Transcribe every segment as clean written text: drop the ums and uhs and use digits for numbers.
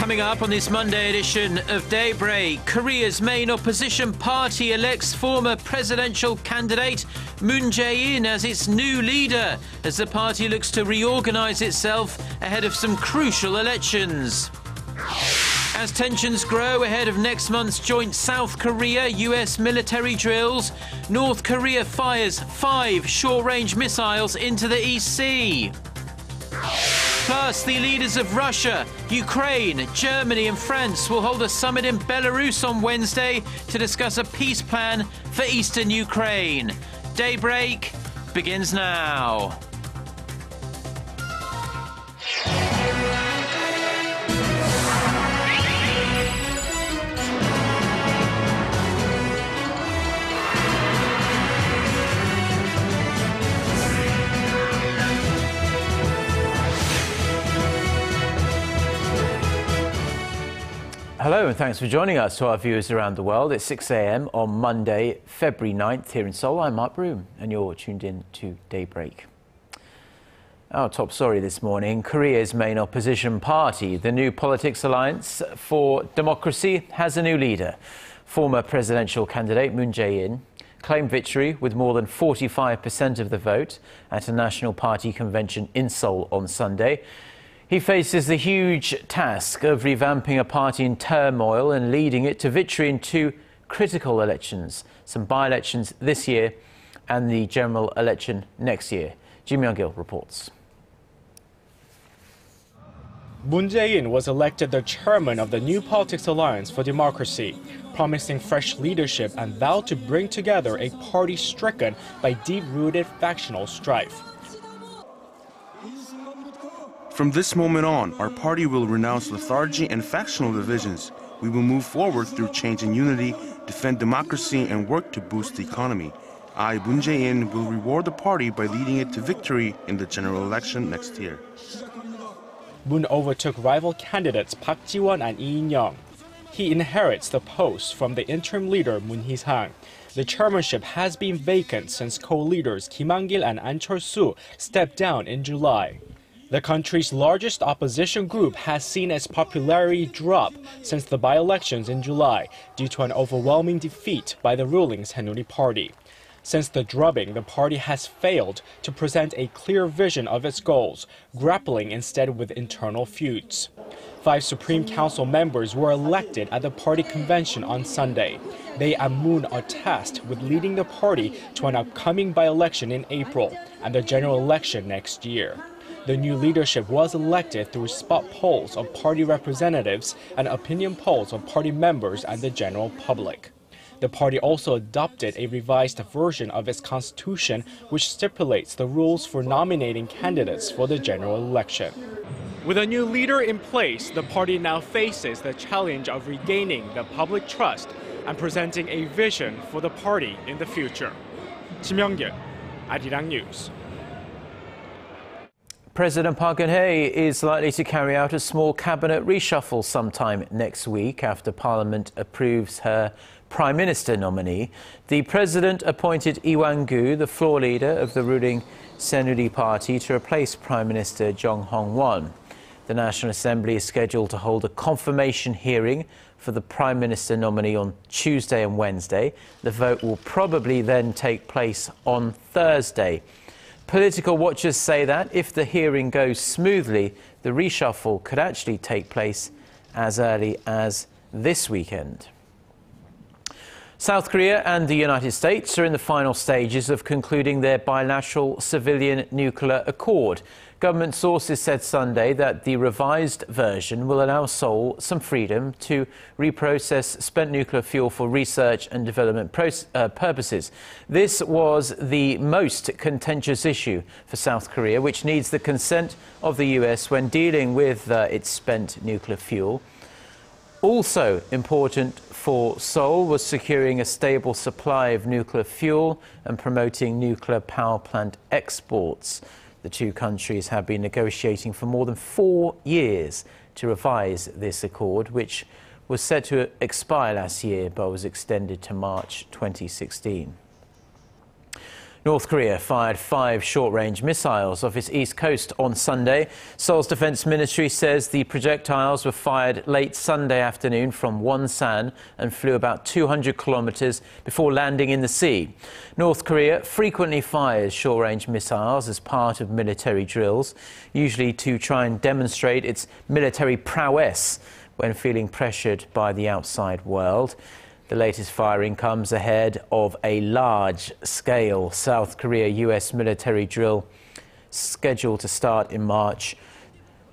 Coming up on this Monday edition of Daybreak, Korea's main opposition party elects former presidential candidate Moon Jae-in as its new leader, as the party looks to reorganize itself ahead of some crucial elections. As tensions grow ahead of next month's joint South Korea-U.S. military drills, North Korea fires 5 short-range missiles into the East Sea. Plus, the leaders of Russia, Ukraine, Germany and France will hold a summit in Belarus on Wednesday to discuss a peace plan for eastern Ukraine. Daybreak begins now. Hello and thanks for joining us. To our viewers around the world, it's 6 a.m. on Monday, February 9th here in Seoul. I'm Mark Broome and you're tuned in to Daybreak. Our top story this morning, Korea's main opposition party, the New Politics Alliance for Democracy, has a new leader. Former presidential candidate Moon Jae-in claimed victory with more than 45% of the vote at a national party convention in Seoul on Sunday. He faces the huge task of revamping a party in turmoil and leading it to victory in 2 critical elections, some by-elections this year and the general election next year. Kim Young-gil reports. Moon Jae-in was elected the chairman of the New Politics Alliance for Democracy, promising fresh leadership and vowed to bring together a party stricken by deep-rooted factional strife. From this moment on, our party will renounce lethargy and factional divisions. We will move forward through change and unity, defend democracy, and work to boost the economy. I, Moon Jae-in, will reward the party by leading it to victory in the general election next year. Moon overtook rival candidates Park Ji-won and Lee In-young. He inherits the post from the interim leader Moon Hee-sang. The chairmanship has been vacant since co-leaders Kim Han-gil and An Chol-soo stepped down in July. The country's largest opposition group has seen its popularity drop since the by-elections in July due to an overwhelming defeat by the ruling Saenuri Party. Since the drubbing, the party has failed to present a clear vision of its goals, grappling instead with internal feuds. 5 Supreme Council members were elected at the party convention on Sunday. They and Moon are tasked with leading the party to an upcoming by-election in April and the general election next year. The new leadership was elected through spot polls of party representatives and opinion polls of party members and the general public. The party also adopted a revised version of its constitution, which stipulates the rules for nominating candidates for the general election. With a new leader in place, the party now faces the challenge of regaining the public trust and presenting a vision for the party in the future. Kim Young-gil, Arirang News. President Park Geun-hye is likely to carry out a small cabinet reshuffle sometime next week after Parliament approves her Prime Minister nominee. The President appointed Lee Wang-gu, the floor leader of the ruling Saenuri Party, to replace Prime Minister Jong Hong-won. The National Assembly is scheduled to hold a confirmation hearing for the Prime Minister nominee on Tuesday and Wednesday. The vote will probably then take place on Thursday. Political watchers say that if the hearing goes smoothly, the reshuffle could actually take place as early as this weekend. South Korea and the United States are in the final stages of concluding their bilateral civilian nuclear accord. Government sources said Sunday that the revised version will allow Seoul some freedom to reprocess spent nuclear fuel for research and development purposes. This was the most contentious issue for South Korea, which needs the consent of the U.S. when dealing with its spent nuclear fuel. Also important for Seoul was securing a stable supply of nuclear fuel and promoting nuclear power plant exports. The 2 countries have been negotiating for more than 4 years to revise this accord, which was set to expire last year but was extended to March 2016. North Korea fired 5 short-range missiles off its east coast on Sunday. Seoul's defense ministry says the projectiles were fired late Sunday afternoon from Wonsan and flew about 200 kilometers before landing in the sea. North Korea frequently fires short-range missiles as part of military drills, usually to try and demonstrate its military prowess when feeling pressured by the outside world. The latest firing comes ahead of a large-scale South Korea-U.S. military drill scheduled to start in March.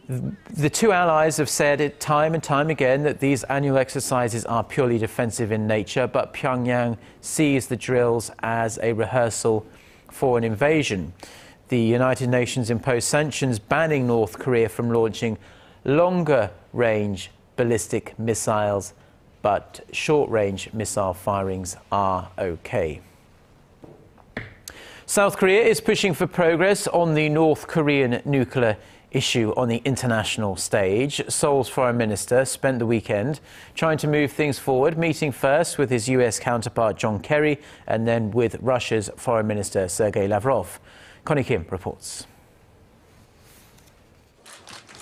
The two allies have said it time and time again that these annual exercises are purely defensive in nature, but Pyongyang sees the drills as a rehearsal for an invasion. The United Nations imposed sanctions banning North Korea from launching longer-range ballistic missiles, but short-range missile firings are okay. South Korea is pushing for progress on the North Korean nuclear issue on the international stage. Seoul's foreign minister spent the weekend trying to move things forward, meeting first with his US counterpart John Kerry and then with Russia's foreign minister Sergei Lavrov. Connie Kim reports.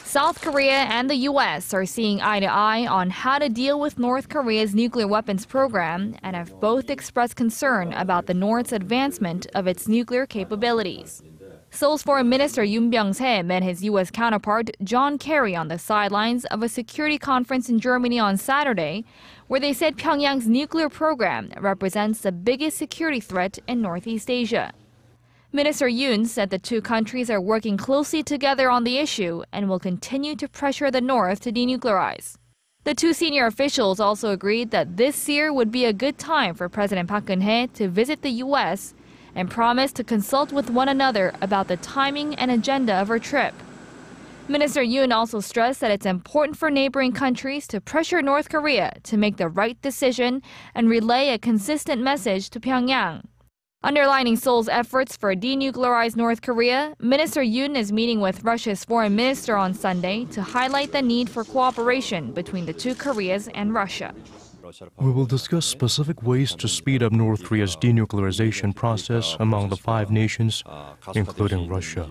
South Korea and the U.S. are seeing eye to eye on how to deal with North Korea's nuclear weapons program and have both expressed concern about the North's advancement of its nuclear capabilities. Seoul's Foreign Minister Yoon Byung-se met his U.S. counterpart John Kerry on the sidelines of a security conference in Germany on Saturday, where they said Pyongyang's nuclear program represents the biggest security threat in Northeast Asia. Minister Yoon said the two countries are working closely together on the issue and will continue to pressure the North to denuclearize. The two senior officials also agreed that this year would be a good time for President Park Geun-hye to visit the U.S. and promised to consult with one another about the timing and agenda of her trip. Minister Yoon also stressed that it's important for neighboring countries to pressure North Korea to make the right decision and relay a consistent message to Pyongyang. Underlining Seoul's efforts for a denuclearized North Korea, Minister Yoon is meeting with Russia's foreign minister on Sunday to highlight the need for cooperation between the two Koreas and Russia. We will discuss specific ways to speed up North Korea's denuclearization process among the 5 nations, including Russia.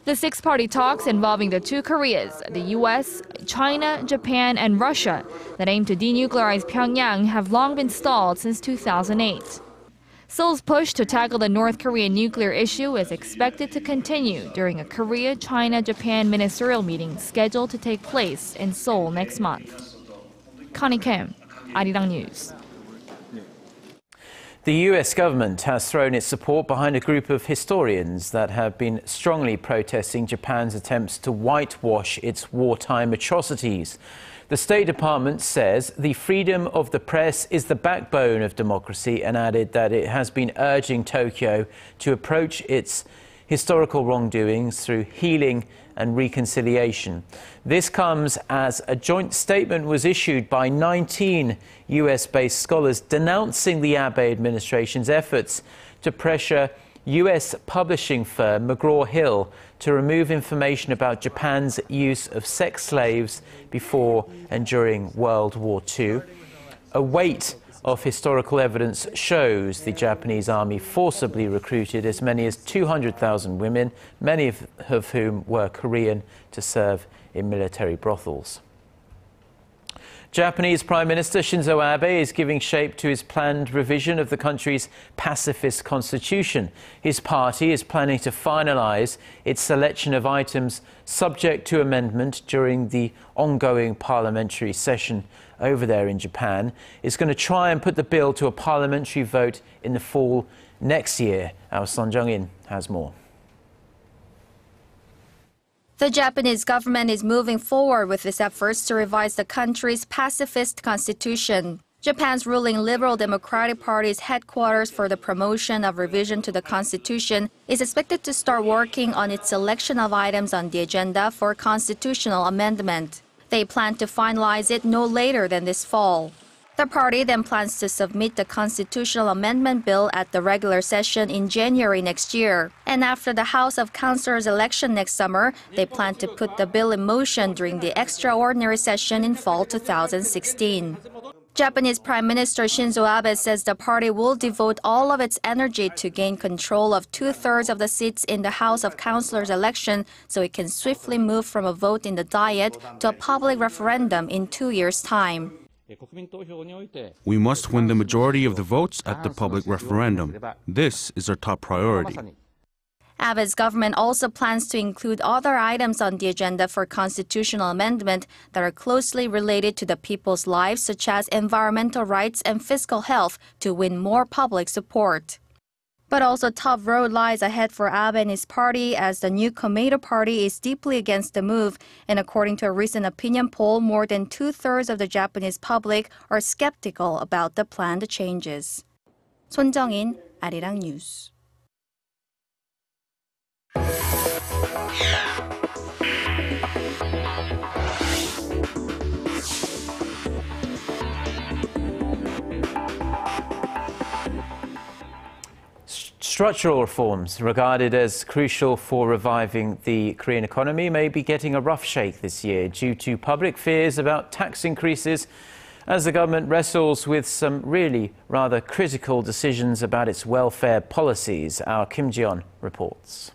The 6-party talks involving the two Koreas, the U.S., China, Japan, and Russia that aim to denuclearize Pyongyang have long been stalled since 2008. Seoul's push to tackle the North Korean nuclear issue is expected to continue during a Korea-China-Japan ministerial meeting scheduled to take place in Seoul next month. Connie Kim, Arirang News. The U.S. government has thrown its support behind a group of historians that have been strongly protesting Japan's attempts to whitewash its wartime atrocities. The State Department says the freedom of the press is the backbone of democracy and added that it has been urging Tokyo to approach its historical wrongdoings through healing and reconciliation. This comes as a joint statement was issued by 19 US-based scholars denouncing the Abe administration's efforts to pressure US publishing firm McGraw-Hill to remove information about Japan's use of sex slaves before and during World War II. A weight of historical evidence shows the Japanese army forcibly recruited as many as 200,000 women, many of whom were Korean, to serve in military brothels. Japanese Prime Minister Shinzo Abe is giving shape to his planned revision of the country's pacifist constitution. His party is planning to finalize its selection of items subject to amendment during the ongoing parliamentary session over there in Japan. It's going to try and put the bill to a parliamentary vote in the fall next year. Our Son Jung-in has more. The Japanese government is moving forward with its efforts to revise the country's pacifist constitution. Japan's ruling Liberal Democratic Party's headquarters for the promotion of revision to the constitution is expected to start working on its selection of items on the agenda for constitutional amendment. They plan to finalize it no later than this fall. The party then plans to submit the constitutional amendment bill at the regular session in January next year. And after the House of Councillors election next summer, they plan to put the bill in motion during the extraordinary session in fall 2016. Japanese Prime Minister Shinzo Abe says the party will devote all of its energy to gain control of 2/3 of the seats in the House of Councillors election so it can swiftly move from a vote in the Diet to a public referendum in 2 years' time. We must win the majority of the votes at the public referendum. This is our top priority. Abe's government also plans to include other items on the agenda for constitutional amendment that are closely related to the people's lives, such as environmental rights and fiscal health, to win more public support. But also tough road lies ahead for Abe and his party, as the new Komeito party is deeply against the move. And according to a recent opinion poll, more than 2/3 of the Japanese public are skeptical about the planned changes. 손정인, Arirang News. Structural reforms, regarded as crucial for reviving the Korean economy, may be getting a rough shake this year due to public fears about tax increases as the government wrestles with some really rather critical decisions about its welfare policies. Our Kim Ji-yeon reports.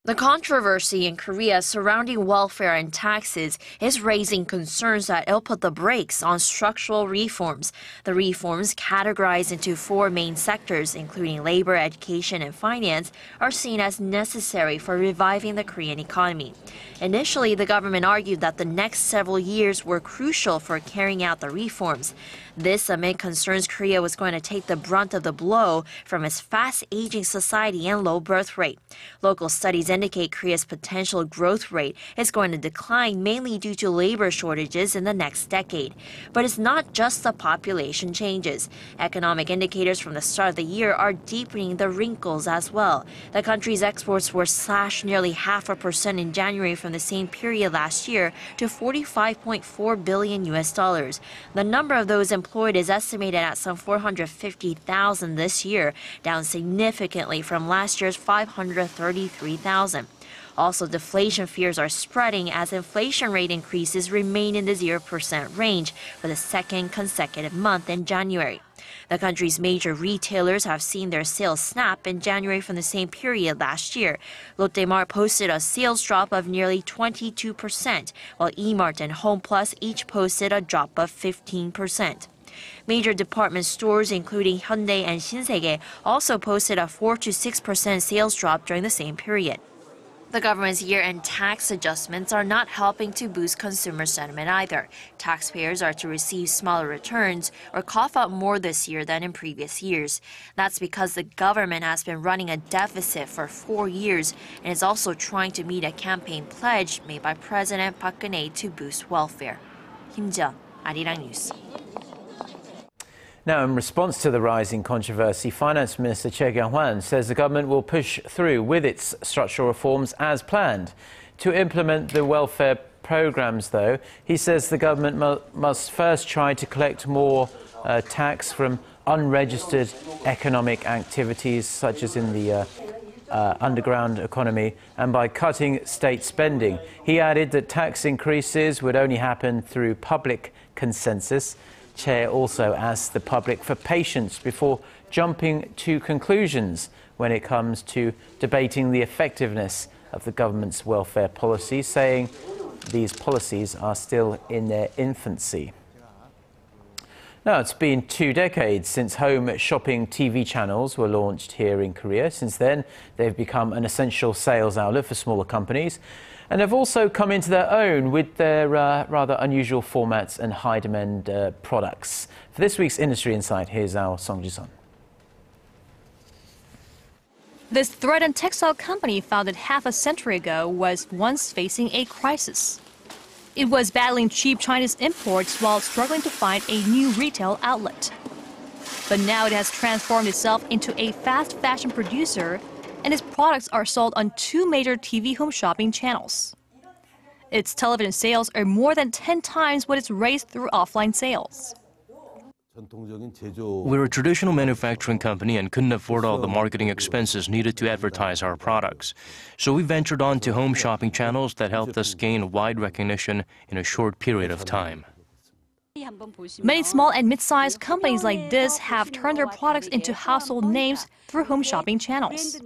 The controversy in Korea surrounding welfare and taxes is raising concerns that it'll put the brakes on structural reforms. The reforms, categorized into 4 main sectors, including labor, education, and finance, are seen as necessary for reviving the Korean economy. Initially, the government argued that the next several years were crucial for carrying out the reforms. This amid concerns Korea was going to take the brunt of the blow from its fast-aging society and low birth rate. Local studies indicate Korea's potential growth rate is going to decline mainly due to labor shortages in the next decade. But it's not just the population changes. Economic indicators from the start of the year are deepening the wrinkles as well. The country's exports were slashed nearly 0.5% in January from the same period last year to $45.4 billion. The number of those employed is estimated at some 450,000 this year, down significantly from last year's 533,000. Also, deflation fears are spreading as inflation rate increases remain in the 0% range for the second consecutive month in January. The country's major retailers have seen their sales snap in January from the same period last year. Lotte Mart posted a sales drop of nearly 22%, while E-Mart and Home Plus each posted a drop of 15%. Major department stores, including Hyundai and Shinsegae, also posted a 4 to 6% sales drop during the same period. The government's year-end tax adjustments are not helping to boost consumer sentiment either. Taxpayers are to receive smaller returns or cough up more this year than in previous years. That's because the government has been running a deficit for 4 years and is also trying to meet a campaign pledge made by President Park Geun-hye to boost welfare. Kim Ji-yeon, Arirang News. Now, in response to the rising controversy, Finance Minister Choi Kyung-hwan says the government will push through with its structural reforms as planned. To implement the welfare programs, though, he says the government must first try to collect more tax from unregistered economic activities, such as in the underground economy, and by cutting state spending. He added that tax increases would only happen through public consensus. Chair also asked the public for patience before jumping to conclusions when it comes to debating the effectiveness of the government's welfare policies, saying these policies are still in their infancy. Now, it's been 2 decades since home shopping TV channels were launched here in Korea. Since then, they've become an essential sales outlet for smaller companies. And they've also come into their own with their rather unusual formats and high-demand products. For this week's Industry Insight, here's our Song Ji-sun. This thread and textile company, founded half a century ago, was once facing a crisis. It was battling cheap Chinese imports while struggling to find a new retail outlet. But now it has transformed itself into a fast fashion producer, and its products are sold on 2 major TV home shopping channels. Its television sales are more than 10 times what it's raised through offline sales. We're a traditional manufacturing company and couldn't afford all the marketing expenses needed to advertise our products. So we ventured on to home shopping channels that helped us gain wide recognition in a short period of time. Many small and mid-sized companies like this have turned their products into household names through home shopping channels.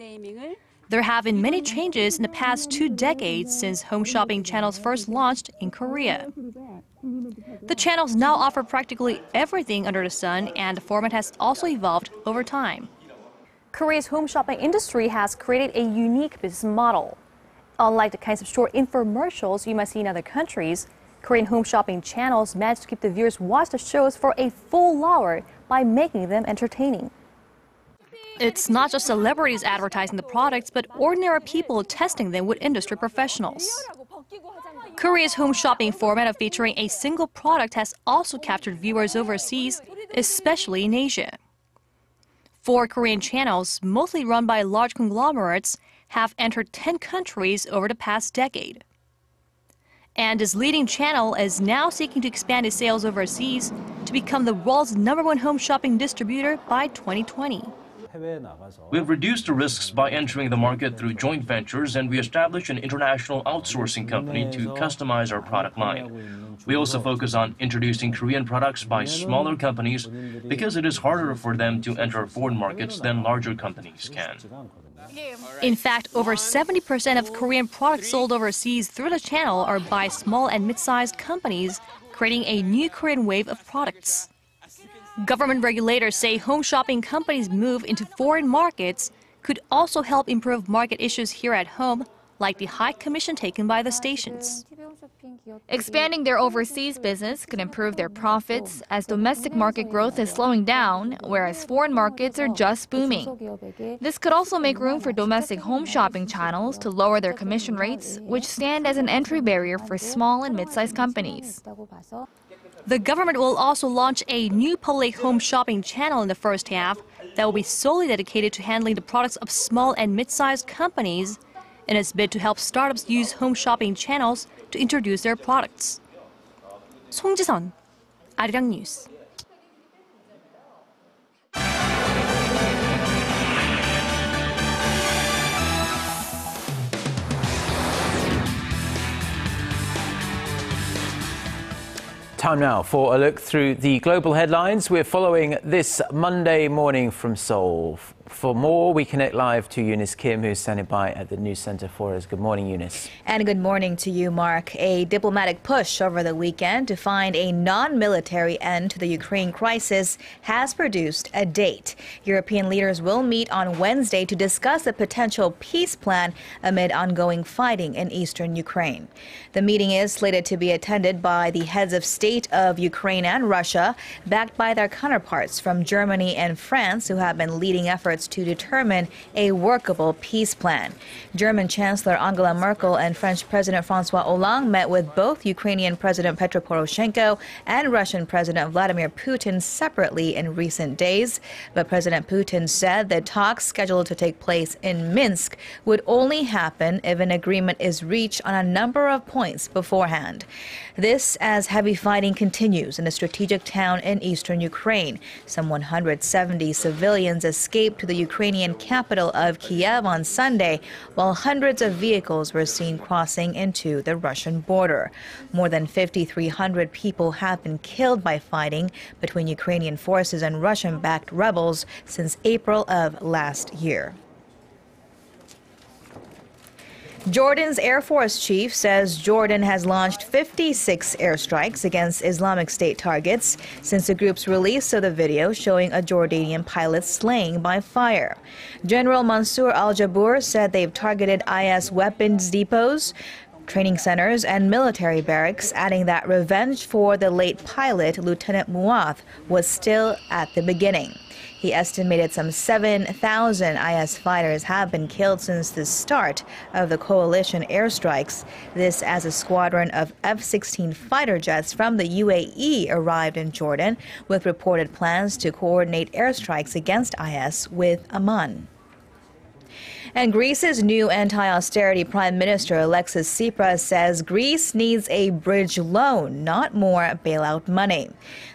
There have been many changes in the past 2 decades since home shopping channels first launched in Korea. The channels now offer practically everything under the sun, and the format has also evolved over time. Korea's home shopping industry has created a unique business model. Unlike the kinds of short infomercials you might see in other countries, Korean home shopping channels manage to keep the viewers watch the shows for a full hour by making them entertaining. It's not just celebrities advertising the products, but ordinary people testing them with industry professionals. Korea's home shopping format of featuring a single product has also captured viewers overseas, especially in Asia. 4 Korean channels, mostly run by large conglomerates, have entered 10 countries over the past decade. And this leading channel is now seeking to expand its sales overseas to become the world's #1 home shopping distributor by 2020. We've reduced the risks by entering the market through joint ventures, and we established an international outsourcing company to customize our product line. We also focus on introducing Korean products by smaller companies because it is harder for them to enter foreign markets than larger companies can. In fact, over 70% of Korean products sold overseas through the channel are by small and mid-sized companies, creating a new Korean wave of products. Government regulators say home shopping companies' move into foreign markets could also help improve market issues here at home, like the high commission taken by the stations. Expanding their overseas business could improve their profits as domestic market growth is slowing down, whereas foreign markets are just booming. This could also make room for domestic home shopping channels to lower their commission rates, which stand as an entry barrier for small and mid-sized companies. The government will also launch a new public home shopping channel in the first half that will be solely dedicated to handling the products of small and mid-sized companies in its bid to help startups use home shopping channels to introduce their products. 송지선, 아리랑 뉴스. Time now for a look through the global headlines we're following this Monday morning from Seoul. For more, we connect live to Eunice Kim, who's standing by at the News Center for us. Good morning, Eunice. And good morning to you, Mark. A diplomatic push over the weekend to find a non-military end to the Ukraine crisis has produced a date. European leaders will meet on Wednesday to discuss a potential peace plan amid ongoing fighting in eastern Ukraine. The meeting is slated to be attended by the heads of state of Ukraine and Russia, backed by their counterparts from Germany and France, who have been leading efforts to determine a workable peace plan. German Chancellor Angela Merkel and French President François Hollande met with both Ukrainian President Petro Poroshenko and Russian President Vladimir Putin separately in recent days. But President Putin said that talks scheduled to take place in Minsk would only happen if an agreement is reached on a number of points beforehand. This as heavy fighting continues in a strategic town in eastern Ukraine. Some 170 civilians escaped to the Ukrainian capital of Kiev on Sunday, while hundreds of vehicles were seen crossing into the Russian border. More than 5,300 people have been killed by fighting between Ukrainian forces and Russian-backed rebels since April of last year. Jordan's Air Force chief says Jordan has launched 56 airstrikes against Islamic State targets since the group's release of the video showing a Jordanian pilot slain by fire. General Mansour al-Jabour said they've targeted IS weapons depots, training centers, and military barracks, adding that revenge for the late pilot, Lieutenant Muath, was still at the beginning. He estimated some 7,000 IS fighters have been killed since the start of the coalition airstrikes. This as a squadron of F-16 fighter jets from the UAE arrived in Jordan with reported plans to coordinate airstrikes against IS with Amman. And Greece's new anti-austerity Prime Minister Alexis Tsipras says Greece needs a bridge loan, not more bailout money.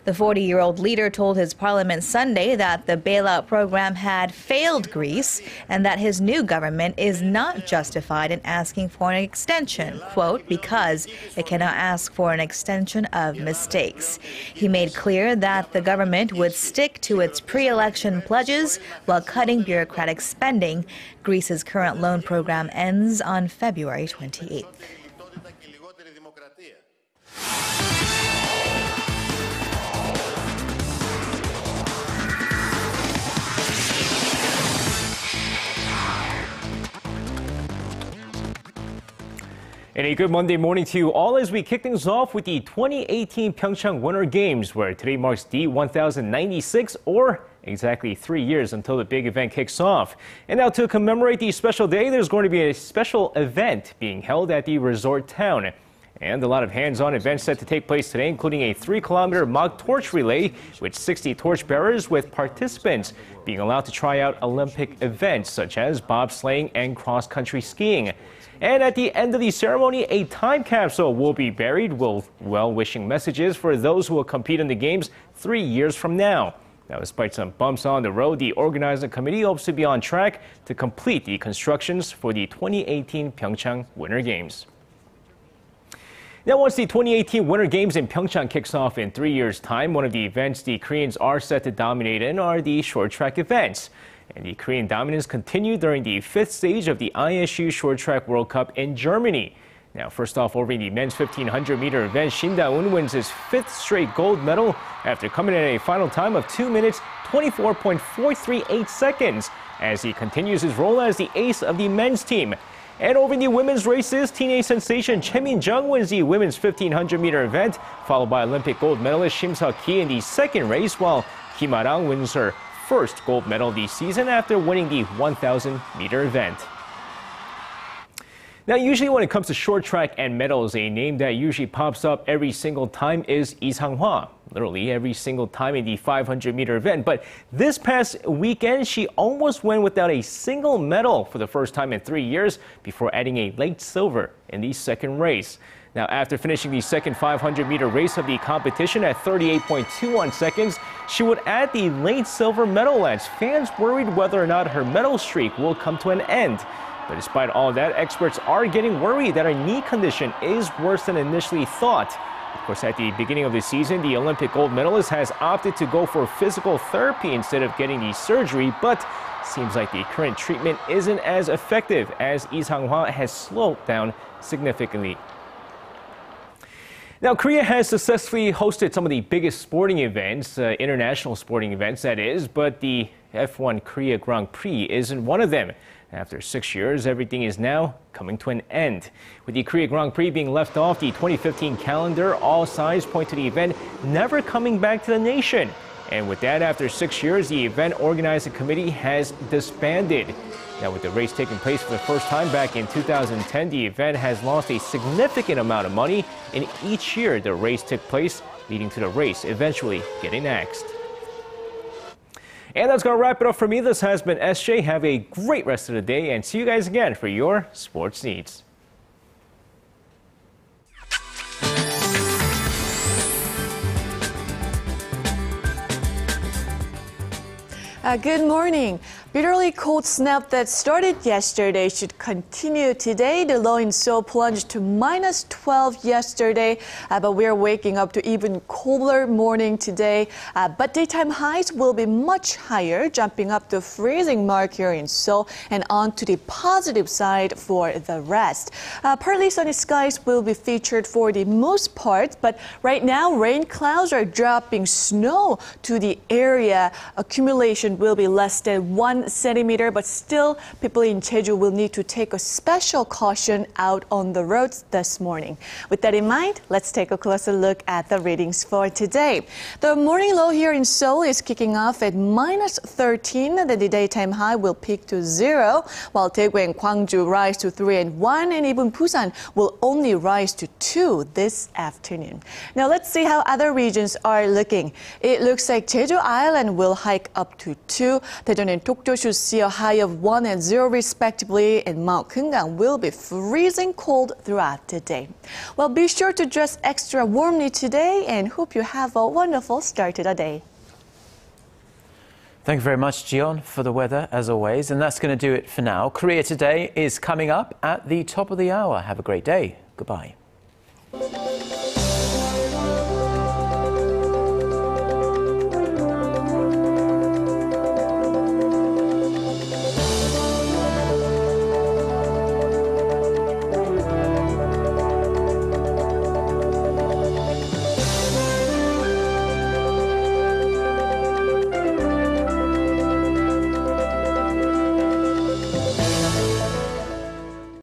The 40-year-old leader told his parliament Sunday that the bailout program had failed Greece and that his new government is not justified in asking for an extension, quote, because it cannot ask for an extension of mistakes. He made clear that the government would stick to its pre-election pledges while cutting bureaucratic spending. Greece's current loan program ends on February 28th. And a good Monday morning to you all as we kick things off with the 2018 Pyeongchang Winter Games, where today marks D1096, or exactly 3 years until the big event kicks off. And now to commemorate the special day, there's going to be a special event being held at the resort town. And a lot of hands-on events set to take place today, including a 3-kilometer mock torch relay with 60 torchbearers, with participants being allowed to try out Olympic events such as bobsleighing and cross-country skiing. And at the end of the ceremony, a time capsule will be buried with well-wishing messages for those who will compete in the Games 3 years from now. Now, despite some bumps on the road, the organizing committee hopes to be on track to complete the constructions for the 2018 Pyeongchang Winter Games. Now, once the 2018 Winter Games in Pyeongchang kicks off in 3 years' time, one of the events the Koreans are set to dominate in are the short track events. And the Korean dominance continued during the 5th stage of the ISU Short Track World Cup in Germany. Now, first off, over in the men's 1500-meter event, Shin Da-eun wins his 5th straight gold medal after coming in at a final time of 2 minutes, 24.438 seconds, as he continues his role as the ace of the men's team. And over in the women's races, teenage sensation Choi Min-jung wins the women's 1500-meter event, followed by Olympic gold medalist Shim Seok-ki in the second race, while Kim Ah-rang wins her first gold medal this season after winning the 1,000-meter event. Now, usually when it comes to short track and medals, a name that usually pops up every single time is Lee Sang-hwa, literally every single time in the 500-meter event. But this past weekend, she almost went without a single medal for the first time in 3 years before adding a late silver in the second race. Now, after finishing the second 500-meter race of the competition at 38.21 seconds, she would add the late silver medal as fans worried whether or not her medal streak will come to an end. But despite all that, experts are getting worried that her knee condition is worse than initially thought. Of course, at the beginning of the season, the Olympic gold medalist has opted to go for physical therapy instead of getting the surgery, but seems like the current treatment isn't as effective as Lee Sang-hwa has slowed down significantly. Now, Korea has successfully hosted some of the biggest sporting events, international sporting events that is, but the F1 Korea Grand Prix isn't one of them. After 6 years, everything is now coming to an end. With the Korea Grand Prix being left off the 2015 calendar, all signs point to the event never coming back to the nation. And with that, after 6 years, the event organizing committee has disbanded. Now, with the race taking place for the first time back in 2010, the event has lost a significant amount of money in each year the race took place, leading to the race eventually getting axed. And that's going to wrap it up for me. This has been SJ. Have a great rest of the day and see you guys again for your sports needs. Good morning. Bitterly cold snap that started yesterday should continue today. The low in Seoul plunged to -12 yesterday, but we're waking up to even colder morning today. But daytime highs will be much higher, jumping up to freezing mark here in Seoul and on to the positive side for the rest. Partly sunny skies will be featured for the most part, but right now rain clouds are dropping snow to the area. Accumulation will be less than 1 centimeter, but still people in Jeju will need to take a special caution out on the roads this morning. With that in mind, let's take a closer look at the readings for today. The morning low here in Seoul is kicking off at -13, then the daytime high will peak to 0, while Daegu and Gwangju rise to 3 and 1, and even Busan will only rise to 2 this afternoon. Now let's see how other regions are looking. It looks like Jeju Island will hike up to 2, Daejeon and Dokdo Dokdo should see a high of 1 and 0 respectively, and Mount Keungang will be freezing cold throughout the day. Well, be sure to dress extra warmly today and hope you have a wonderful start to the day. Thank you very much, Jaein, for the weather, as always. And that's going to do it for now. Korea Today is coming up at the top of the hour. Have a great day. Goodbye.